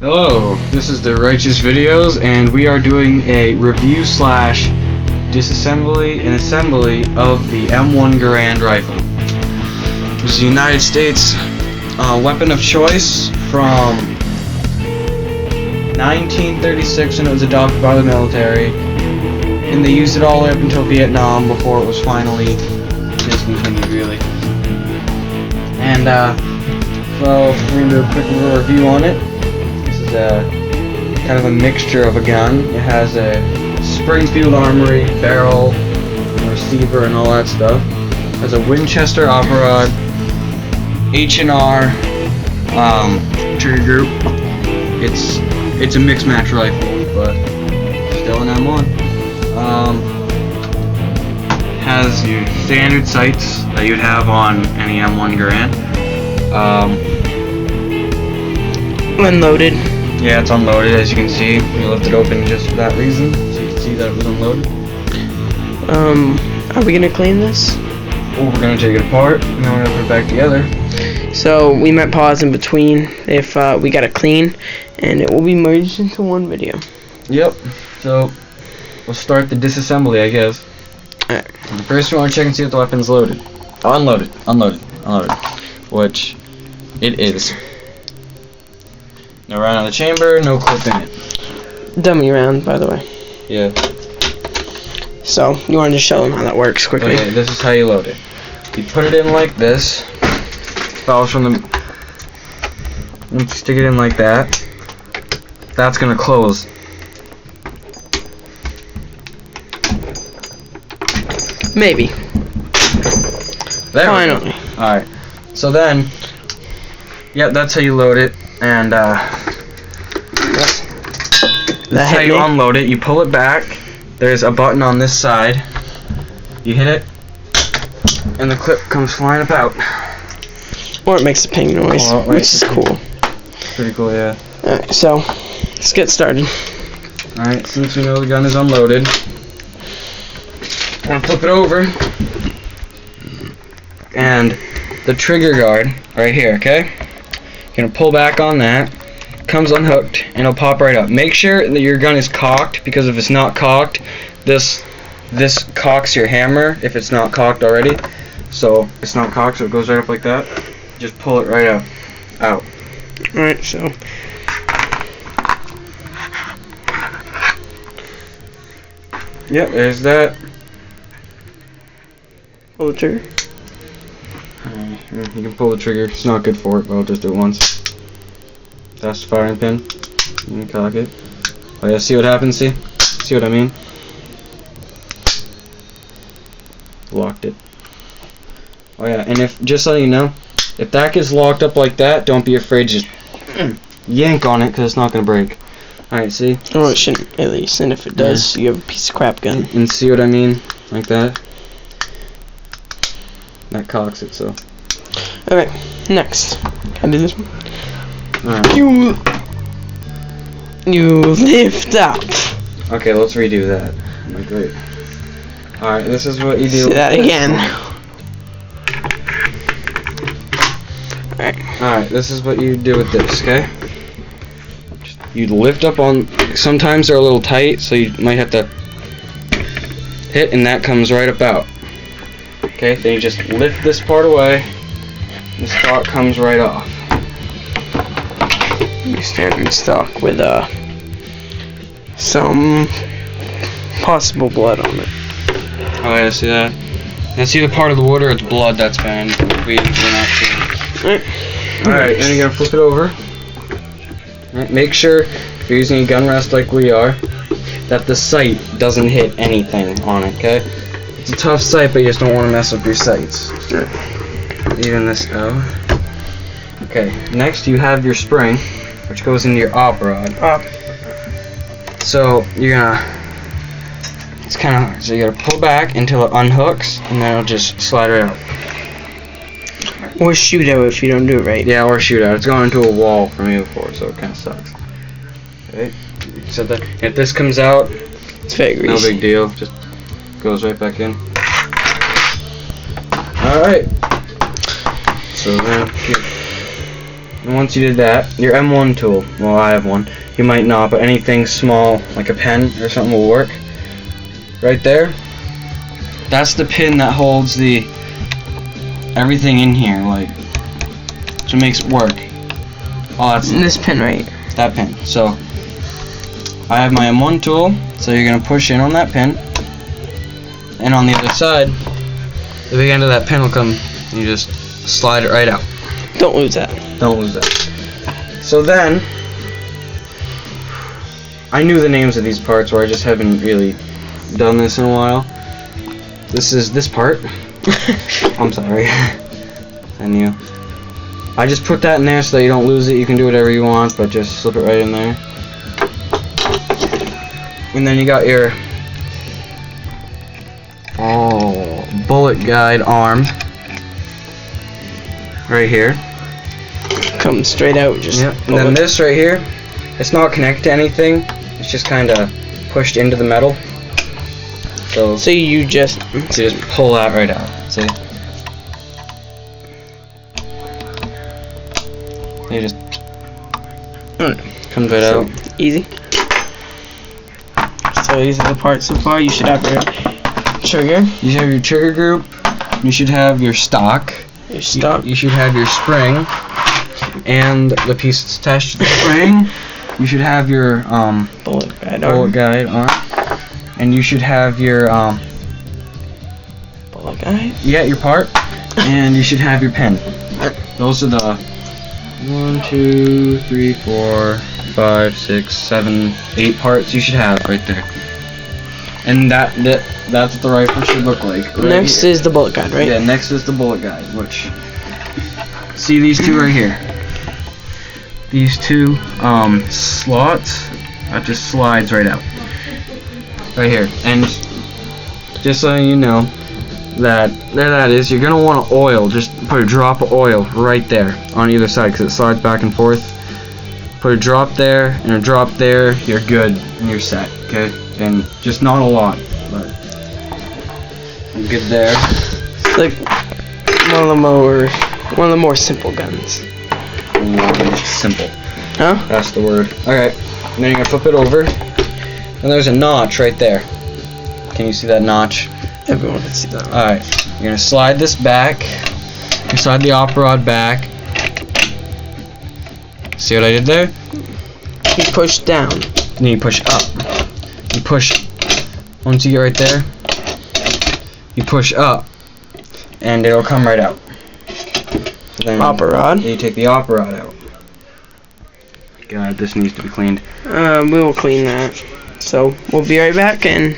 Hello, this is the Righteous Videos, and we are doing a review / disassembly and assembly of the M1 Garand rifle. This is the United States weapon of choice from 1936 when it was adopted by the military, and they used it all the way up until Vietnam before it was finally discontinued, really. And so we're going to do a quick little review on it. Kind of a mixture of a gun. It has a Springfield Armory barrel, receiver, and all that stuff. It has a Winchester opera rod, H&R trigger group. It's a mixed match rifle, but still an M1. Has your standard sights that you'd have on any M1 Garand. Unloaded. Yeah, it's unloaded, as you can see. We left it open just for that reason, so you can see that it was unloaded. Are we gonna clean this? Oh, we're gonna take it apart, and then we're gonna put it back together. So we might pause in between if we gotta clean, and it will be merged into one video. Yep. So we'll start the disassembly, I guess. Alright. First, we want to check and see if the weapon's loaded. Unloaded. Which it is. No round on the chamber, no clip in it. Dummy round, by the way. Yeah. So, you want to just show them how that works quickly? Okay, this is how you load it. You put it in like this. Follows from the... You stick it in like that. That's gonna close. Maybe. There Finally. Alright. So then... Yep, that's how you load it. And that's how you unload it. You pull it back. There's a button on this side. You hit it, and the clip comes flying up out. Or it makes a ping noise, which is cool. Pretty cool, yeah. Alright, so let's get started. Alright, since we know the gun is unloaded, I'm gonna flip it over, and the trigger guard right here, okay? You're gonna pull back on that, comes unhooked, and it'll pop right up. Make sure that your gun is cocked, because if it's not cocked, this cocks your hammer if it's not cocked already. So it's not cocked, so it goes right up like that. Just pull it right out. Alright, so Yep, there's that. pull the trigger. You can pull the trigger. It's not good for it, but I'll just do it once. That's the firing pin. And you cock it. Oh yeah, see what happens? See what I mean? Locked it. Oh yeah, and if, just so you know, if that gets locked up like that, don't be afraid, just yank on it, because it's not going to break. Alright, see? Oh, it shouldn't, at least. And if it does, you have a piece of crap gun. And see what I mean? Like that. That cocks it, so. Okay, next. Can I do this one? Alright. You lift up. Okay, let's redo that. Oh my great. Alright, this is what you do. Say that again. Alright, this is what you do with this, okay? You lift up on, sometimes they're a little tight, so you might have to hit, and that comes right up out. Okay, then you just lift this part away, this part comes right off. You standard stock with some possible blood on it. Oh yeah, see that? And see the part of the water, it's blood that's been we're not seeing. Alright, then you're gonna flip it over. Alright, make sure, if you're using a gun rest like we are, that the sight doesn't hit anything on it, okay? It's a tough sight, but you just don't want to mess with your sights. Even this out. Okay, next you have your spring, which goes into your op rod. So you're gonna, it's kind of hard. So you gotta pull back until it unhooks, and then it'll just slide right out. Or shoot out if you don't do it right. Yeah, or shoot out. It's gone into a wall for me before, so it kind of sucks. Okay, so if this comes out, it's very greasy. No big deal. Just goes right back in. All right. So then, And once you did that, your M1 tool, well I have one, you might not, but anything small, like a pen or something will work. Right there, that's the pin that holds the everything in here, like, so it makes it work. Oh, that's this pin right. that pin. So I have my M1 tool, so you're gonna push in on that pin, and on the other side, the big end of that pin will come, and you just slide it right out. Don't lose that. Don't lose that. So then, I knew the names of these parts, or I just haven't really done this in a while. This is this part. I'm sorry. I knew. I just put that in there so that you don't lose it. You can do whatever you want, but just slip it right in there. And then you got your bullet guide arm right here. Comes straight out. Just. Yep. And then this right here, it's not connected to anything. It's just kind of pushed into the metal. So you just pull that right out. See? You just comes right out. Easy. So these are the parts so far. You should have your trigger. You should have your trigger group. You should have your stock. Your stock. You should have your spring and the piece that's attached to the spring. You should have your bullet guide arm. And you should have your bullet guide. Yeah, your part. And you should have your pen. Those are the 1, 2, 3, 4, 5, 6, 7, 8 parts you should have right there. And that's what the rifle should look like. Right Next here. is the bullet guide, right? Yeah, next is the bullet guide, which, see these two right here? These two slots, that just slides right out. Right here. And just so you know, that is, you're going to want to oil, just put a drop of oil right there on either side because it slides back and forth. Put a drop there and a drop there, you're good and you're set, okay? And just not a lot, but you're good there. It's like one of the more simple guns. Simple. Huh? That's the word. Okay, and then you're going to flip it over, and there's a notch right there. Can you see that notch? Everyone can see that. Alright, you're going to slide this back. You slide the op rod back. See what I did there? You push down. Then you push up. You push, once you get right there, you push up, and it'll come right out. So then Opera rod. you take the opera rod out. God, this needs to be cleaned. We will clean that. So we'll be right back and